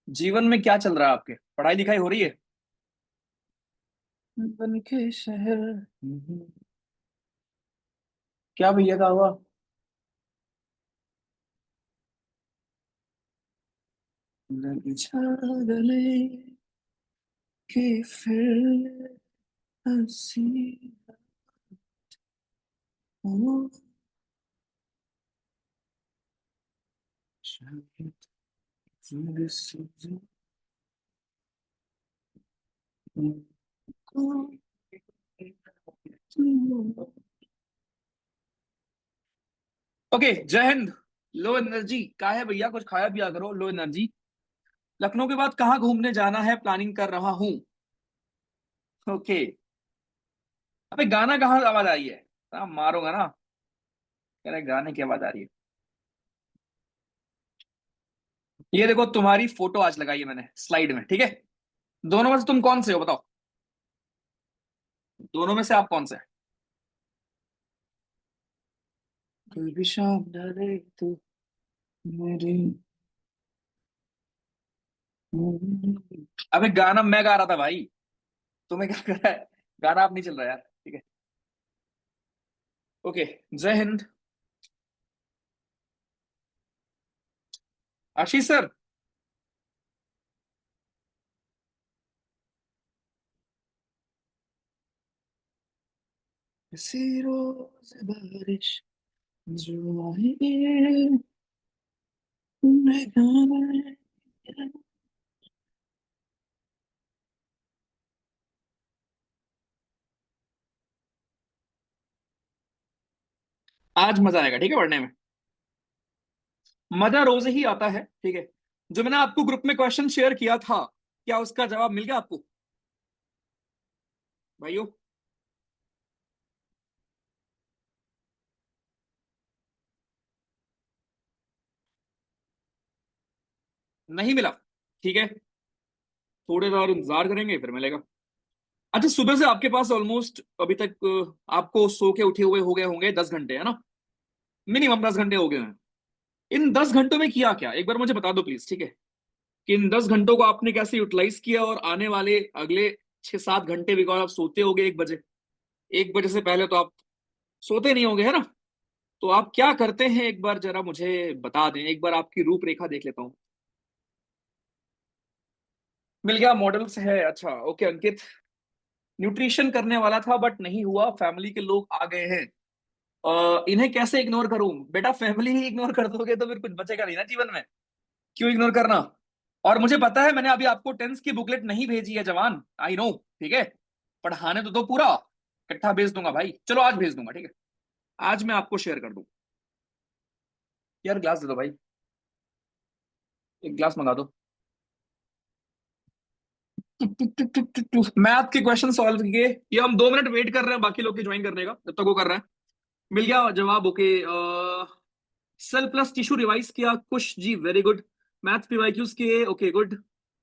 जीवन में क्या चल रहा है आपके? पढ़ाई लिखाई हो रही है? बन के शहर। क्या भैया का हुआ? लग जा गले कि फिर हंसी हो शायद फिर से ओके, जय हिंद। लो एनर्जी का है भैया, कुछ खाया पिया करो। Low energy. लखनऊ के बाद कहाँ घूमने जाना है? प्लानिंग कर रहा हूँ। ओके। अबे गाना कहाँ आवाज आई है? मारूंगा ना। कह रहे गाने की आवाज आ रही है। ये देखो, तुम्हारी फोटो आज लगाई है मैंने स्लाइड में, ठीक है। दोनों में से तुम कौन से हो बताओ? दोनों में से आप कौन से हैं? कोई भी शाम ढले तू मेरी। अबे गाना मैं गा रहा था भाई। तुम्हें क्या कर रहा है? गाना आप नहीं चल रहा यार, ठीक है। ओके। जय हिंद। आशीष सर। किसी रोज बारिश जो आई मैं गाना। आज मजा आएगा, ठीक है, पढ़ने में। मजा रोज ही आता है, ठीक है। जो मैंने आपको ग्रुप में क्वेश्चन शेयर किया था, क्या उसका जवाब मिल गया आपको भाइयों? नहीं मिला? ठीक है। थोड़े देर और इंतजार करेंगे, फिर मिलेगा। अच्छा, सुबह से आपके पास ऑलमोस्ट अभी तक आपको सो के उठे हुए हो गए होंगे 10 घंटे, है ना? मिनिमम 10 घंटे हो गए हैं। इन 10 घंटों में किया क्या, एक बार मुझे बता दो प्लीज, ठीक है। कि इन 10 घंटों को आपने कैसे यूटिलाइज किया, और आने वाले अगले 6-7 घंटे, बिकॉज आप सोते होगे 1 बजे। 1 बजे से पहले तो आप सोते नहीं होंगे, है ना? तो आप क्या करते हैं, एक बार जरा मुझे बता दें। एक बार आपकी रूपरेखा देख लेता हूँ। मिल गया, मॉडल्स है। अच्छा, ओके अंकित। न्यूट्रिशन करने वाला था बट नहीं हुआ, फैमिली के लोग आ गए हैं। इन्हें कैसे इग्नोर करूं? बेटा, फैमिली ही इग्नोर कर दोगे तो फिर कुछ बचेगा नहीं ना जीवन में। क्यों इग्नोर करना? और मुझे पता है, मैंने अभी आपको टेंस की बुकलेट नहीं भेजी है जवान, आई नो। ठीक है। पढ़ाने तो दो पूरा। इकट्ठा भेज दूंगा भाई, चलो आज भेज दूंगा, ठीक है। आज मैं आपको शेयर कर दूं। यार ग्लास दे दो भाई। एक ग्लास मंगा दो। मैथ के क्वेश्चन सॉल्व किए। ये हम 2 मिनट वेट कर रहे हैं बाकी लोग के ज्वाइन करने का, जब तक वो कर रहे हैं। मिल गया जवाब, okay. Cell plus tissue revise किया Kush ji, very good. Math PYQs किए, ओके गुड।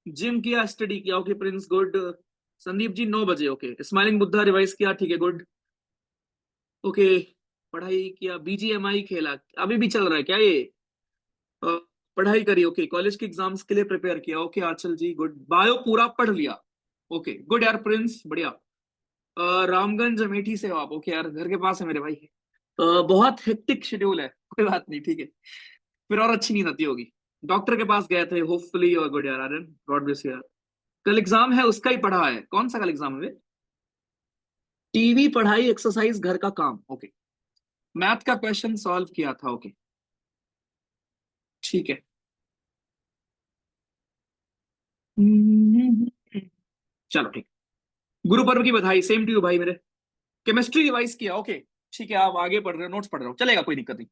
जिम किया, स्टडी किया, okay Prince, good. Sandeep ji 9 बजे, ओके। स्माइलिंग बुद्धा रिवाइज किया, ठीक है, गुड। ओके। पढ़ाई किया, बीजीएमआई खेला, अभी भी चल रहा है क्या ये? अ, पढ़ाई करी, ओके। कॉलेज के एग्जाम्स के लिए प्रिपेयर किया, ओके आंचल जी, गुड। बायो पूरा पढ़ लिया, ओके गुड यार प्रिंस, बढ़िया। रामगंज अमेठी से हो आप, ओके यार, घर के पास है मेरे भाई। बहुत हेक्टिक शेड्यूल है, कोई बात नहीं, ठीक है। फिर और अच्छी नींद आती होगी। डॉक्टर के पास गए थे, होपफुली और गुड यार आर्यन, गॉड ब्लेस यू यार। कल एग्जाम है, उसका ही पढ़ा है। कौन सा कल एग्जाम है? टीवी, पढ़ाई, एक्सरसाइज, घर का काम, ओके। मैथ का क्वेश्चन सॉल्व किया था, ओके। ठीक है। चलो ठीक। गुरु पर्व की बधाई, सेम टू यू भाई मेरे। केमिस्ट्री रिवाइज किया, ओके। ठीक है, आप आगे पढ़ रहे हो, नोट्स पढ़ रहे हो, चलेगा, कोई दिक्कत नहीं।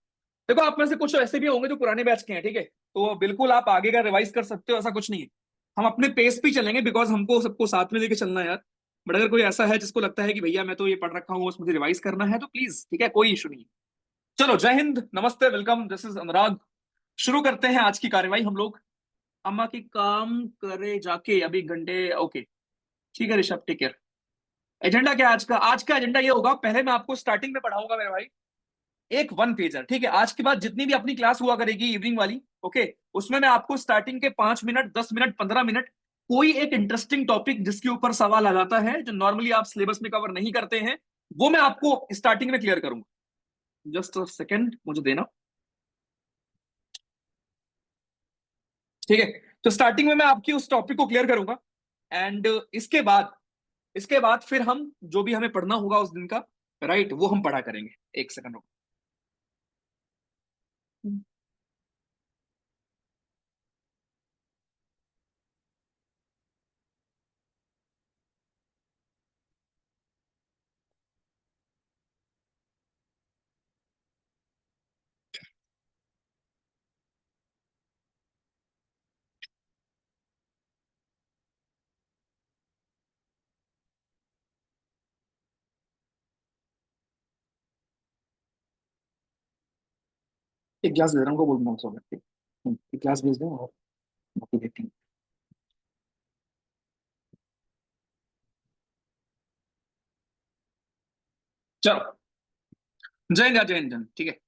देखो, आप में से कुछ ऐसे भी होंगे जो पुराने बैच के हैं, ठीक है। तो बिल्कुल आप आगे का रिवाइज कर सकते हो, ऐसा कुछ नहीं है। हम अपने पेस पे ही चलेंगे, बिकॉज हमको सबको साथ में लेके चलना है यार। बट अगर कोई ऐसा है जिसको लगता है कि भैया मैं तो ये पढ़ रखा हूँ, बस मुझे रिवाइज करना है, तो प्लीज, ठीक है, कोई इशू नहीं है। चलो, जय हिंद, नमस्ते, वेलकम, दिस इज अनुराग। शुरू करते हैं आज की कार्यवाही हम लोग। अम्मा की काम करे जाके अभी घंटे, ओके। ठीक है ऋषभ, टेक केयर। एजेंडा क्या है आज का? आज का एजेंडा ये होगा, पहले मैं आपको स्टार्टिंग में पढ़ाऊंगा मेरे भाई। एक 1 पेजर, ठीक है। आज के बाद जितनी भी अपनी क्लास हुआ करेगी इवनिंग वाली, ओके, उसमें मैं आपको स्टार्टिंग के 5 मिनट, 10 मिनट, 15 मिनट कोई एक इंटरेस्टिंग टॉपिक जिसके ऊपर सवाल आ जाता है, जो नॉर्मली आप सिलेबस में कवर नहीं करते हैं, वो मैं आपको स्टार्टिंग में क्लियर करूंगा। जस्ट अ सेकेंड मुझे देना, ठीक है। तो स्टार्टिंग में मैं आपकी उस टॉपिक को क्लियर करूंगा, एंड इसके बाद फिर हम जो भी हमें पढ़ना होगा उस दिन का, राइट, वो हम पढ़ा करेंगे। एक सेकंड रुको। एक गिलास दे रहा हूँ, को बोल दो एक गिलास भेज दो और बाकी देखती हूँ। चलो, जय हिंद जय हिंद, ठीक है।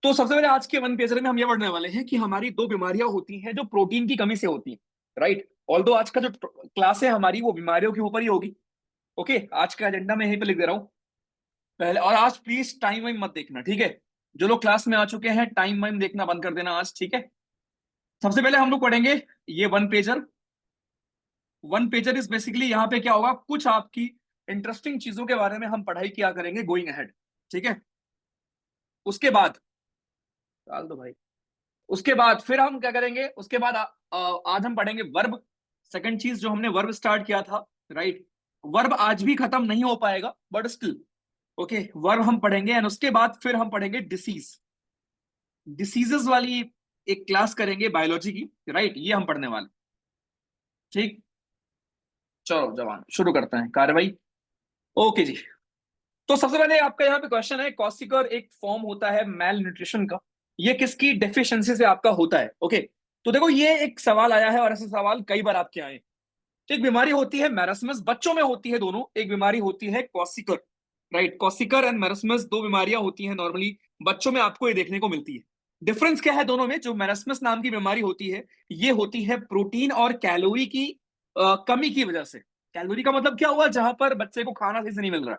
तो सबसे पहले आज के 1 पेजर में हम ये पढ़ने वाले हैं कि हमारी दो बीमारियां होती हैं जो प्रोटीन की कमी से होती हैं, राइट। ऑल दो आज का जो क्लास है हमारी वो बीमारियों के ऊपर ही होगी। ओके, आज का एजेंडा मैं यहीं पे लिख दे रहा हूँ पहले। और आज प्लीज टाइम वाइम मत देखना, ठीक है। जो लोग क्लास में आ चुके हैं टाइम वाइम देखना बंद कर देना आज, ठीक है। सबसे पहले हम लोग पढ़ेंगे ये 1 पेजर। 1 पेजर इज बेसिकली, यहाँ पे क्या होगा, कुछ आपकी इंटरेस्टिंग चीजों के बारे में हम पढ़ाई किया करेंगे गोइंग अहेड, ठीक है। उसके बाद डाल दो भाई। उसके बाद फिर हम क्या करेंगे, उसके बाद आज हम पढ़ेंगे वर्ब। सेकंड चीज जो हमने वर्ब स्टार्ट किया था, राइट, वर्ब आज भी खत्म नहीं हो पाएगा बट स्टिल, ओके, वर्ब हम पढ़ेंगे। एंड उसके बाद फिर हम पढ़ेंगे डिसीज, डिसीजेस वाली एक क्लास करेंगे बायोलॉजी की, राइट, ये हम पढ़ने वाले, ठीक। चलो जवान, शुरू करते हैं कार्रवाई। ओके जी। तो सबसे पहले आपका यहाँ पे क्वेश्चन है, कॉसिकर एक फॉर्म होता है मेल न्यूट्रिशन का, ये किसकी डेफिशिएंसी से आपका होता है, ओके। तो देखो ये एक सवाल आया है और ऐसे सवाल कई बार आपके आए। तो एक बीमारी होती है मैरस्मस, बच्चों में होती है दोनों। एक बीमारी होती है कॉसिकर, राइट, कॉसिकर एंड मैरस्मस दो बीमारियां होती हैं नॉर्मली बच्चों में, आपको ये देखने को मिलती है। डिफरेंस क्या है दोनों में? जो मैरस्मस नाम की बीमारी होती है, ये होती है प्रोटीन और कैलोरी की कमी की वजह से। कैलोरी का मतलब क्या हुआ, जहां पर बच्चे को खाना सही से नहीं मिल रहा,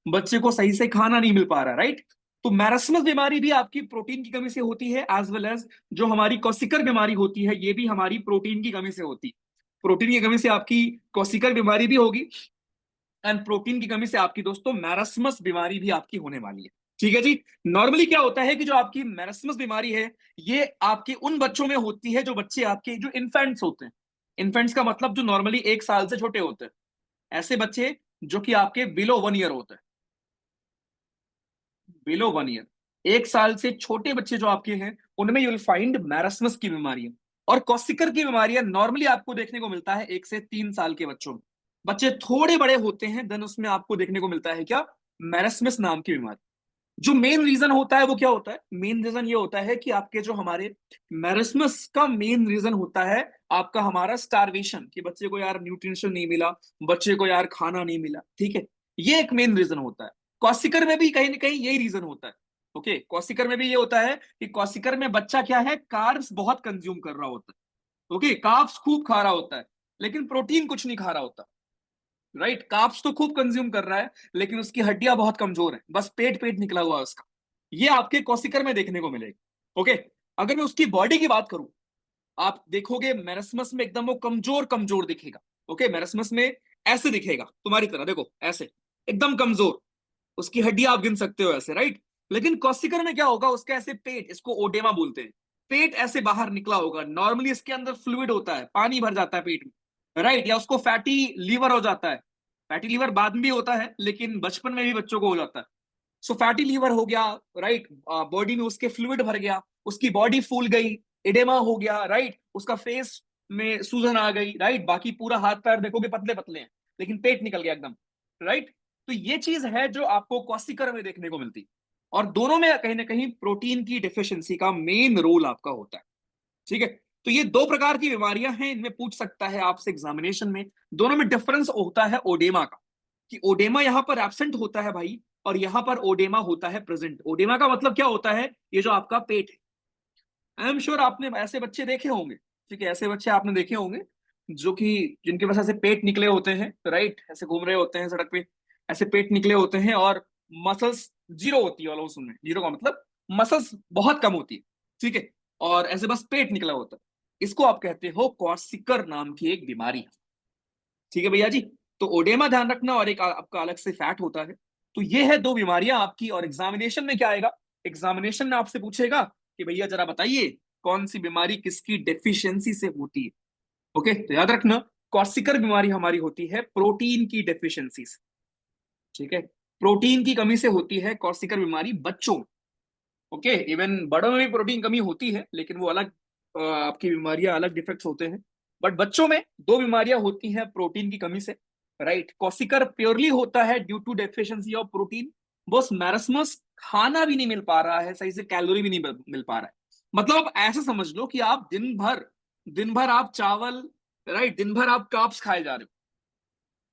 बच्चे को सही से खाना नहीं मिल पा रहा, राइट। तो मैरस्मस बीमारी भी आपकी प्रोटीन की कमी से होती है, एज वेल एज जो हमारी कॉसिकर बीमारी होती है, ये भी हमारी प्रोटीन की कमी से होती है। प्रोटीन की कमी से आपकी कॉसिकर बीमारी भी होगी, एंड प्रोटीन की कमी से आपकी दोस्तों मैरस्मस बीमारी भी आपकी होने वाली है, ठीक है जी। नॉर्मली क्या होता है कि जो आपकी मैरस्मस बीमारी है, ये आपके उन बच्चों में होती है जो बच्चे आपके जो इन्फेंट्स होते हैं। इन्फेंट्स का मतलब जो नॉर्मली 1 साल से छोटे होते हैं, ऐसे बच्चे जो कि आपके बिलो 1 ईयर होते हैं, बिलो 1 ईयर, 1 साल से छोटे बच्चे जो आपके हैं, उनमें यू विल फाइंड मैरस्मस की बीमारियां। और कॉसिकर की बीमारियां नॉर्मली आपको देखने को मिलता है 1 से 3 साल के बच्चों में। बच्चे थोड़े बड़े होते हैं देन उसमें आपको देखने को मिलता है क्या, मैरस्मस नाम की बीमारी। जो मेन रीजन होता है वो क्या होता है, मेन रीजन ये होता है कि आपके जो हमारे मैरस्मस का मेन रीजन होता है आपका हमारा स्टारवेशन, कि बच्चे को यार न्यूट्रिशन नहीं मिला, बच्चे को यार खाना नहीं मिला, ठीक है। ये एक मेन रीजन होता है। कॉसिकर में भी कहीं ना कहीं यही रीजन होता है, ओके। कॉसिकर में भी ये होता है कि कॉसिकर में बच्चा क्या है, कार्ब्स बहुत कंज्यूम कर रहा होता है, ओके, कार्ब्स खूब खा रहा होता है, लेकिन प्रोटीन कुछ नहीं खा रहा होता, राइट। कार्ब्स तो खूब कंज्यूम कर रहा है लेकिन उसकी हड्डियां बहुत कमजोर है, बस पेट पेट निकला हुआ है उसका। ये आपके कॉसिकर में देखने को मिलेगा, ओके। अगर मैं उसकी बॉडी की बात करूं, आप देखोगे मैरस्मस में एकदम वो कमजोर कमजोर दिखेगा, ओके। मैरस्मस में ऐसे दिखेगा तुम्हारी तरह, देखो ऐसे, एकदम कमजोर, उसकी हड्डियां आप गिन सकते हो ऐसे, राइट। लेकिन कॉसिकर में क्या होगा, उसका ऐसे पेट, इसको ओडेमा बोलते हैं, पेट ऐसे बाहर निकला होगा। नॉर्मली इसके अंदर फ्लूइड होता है, पानी भर जाता है पेट में, राइट। या उसको फैटी लीवर हो जाता है। फैटी लीवर बाद में भी होता है लेकिन बचपन में भी बच्चों को हो जाता है। सो फैटी लीवर हो गया, राइट, बॉडी में उसके फ्लूइड भर गया, उसकी बॉडी फूल गई, एडेमा हो गया, राइट, उसका फेस में सूजन आ गई, राइट, बाकी पूरा हाथ पैर देखोगे पतले पतले हैं लेकिन पेट निकल गया एकदम, राइट। तो ये चीज है जो आपको कॉसिकर में देखने को मिलती है। और दोनों में कहीं ना कहीं प्रोटीन की डिफिशियंसी का मेन रोल आपका होता है, ठीक है। तो ये दो प्रकार की बीमारियां हैं, इनमें पूछ सकता है आपसे एग्जामिनेशन में, दोनों में डिफरेंस होता है ओडेमा का। कि ओडेमा यहां पर एब्सेंट होता है भाई, और यहां पर ओडेमा होता है प्रेजेंट। ओडेमा का मतलब क्या होता है, ये जो आपका पेट है। आई एम श्योर आपने ऐसे बच्चे देखे होंगे, ठीक है, ऐसे बच्चे आपने देखे होंगे जो कि जिनके पास ऐसे पेट निकले होते हैं, राइट, ऐसे घूम रहे होते हैं सड़क पे, ऐसे पेट निकले होते हैं और मसल्स जीरो होती है ऑलमोस्ट उनमें। जीरो का मतलब मसल्स बहुत कम होती है, ठीक है, और ऐसे बस पेट निकला होता है। इसको आप कहते हो कॉर्सिकर नाम की एक बीमारी, ठीक है भैया जी। तो ओडेमा ध्यान रखना, और एक आपका अलग से फैट होता है। तो ये है दो बीमारियां आपकी। और एग्जामिनेशन में क्या आएगा, एग्जामिनेशन में आपसे पूछेगा कि भैया जरा बताइए कौन सी बीमारी किसकी डेफिशिएंसी से होती है। ओके, तो याद रखना कॉर्सिकर बीमारी हमारी होती है प्रोटीन की डेफिशिएंसी से, ठीक है, प्रोटीन की कमी से होती है कॉर्सिकर बीमारी बच्चों में। ओके, इवन बड़ों में भी प्रोटीन कमी होती है, लेकिन वो अलग आपकी बीमारियां अलग डिफेक्ट्स होते हैं। बट बच्चों में दो बीमारियां होती हैं प्रोटीन की कमी से, राइट। कॉसिकर प्योरली होता है due to deficiency of protein. बस मैरस्मस खाना भी नहीं मिल पा रहा है सही से, कैलोरी भी नहीं मिल पा रहा है। मतलब आप ऐसे समझ लो कि आप दिन भर आप चावल, राइट, दिन भर आप कार्ब्स खाए जा रहे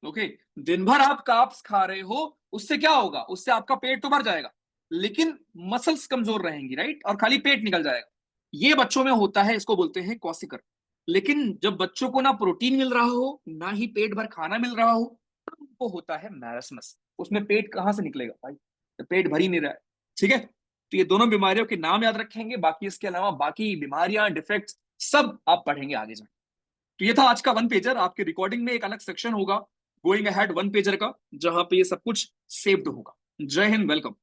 हो। ओके, दिन भर आप कार्ब्स खा रहे हो, उससे क्या होगा, उससे आपका पेट तो भर जाएगा, लेकिन मसल्स कमजोर रहेंगी, राइट, और खाली पेट निकल जाएगा। ये बच्चों में होता है, इसको बोलते हैं कॉसिकर। लेकिन जब बच्चों को ना प्रोटीन मिल रहा हो ना ही पेट भर खाना मिल रहा हो, तब उनको होता है मैरस्मस। उसमें पेट कहां से निकलेगा भाई, तो पेट भर ही नहीं रहा है, ठीक है। तो ये दोनों बीमारियों के नाम याद रखेंगे, बाकी इसके अलावा बाकी बीमारियां, डिफेक्ट्स सब आप पढ़ेंगे आगे जाके। तो ये था आज का वन पेजर। आपके रिकॉर्डिंग में एक अलग सेक्शन होगा गोइंग अहेड वन पेजर का, जहां पे ये सब कुछ सेव्ड होगा। जय हिंद, वेलकम।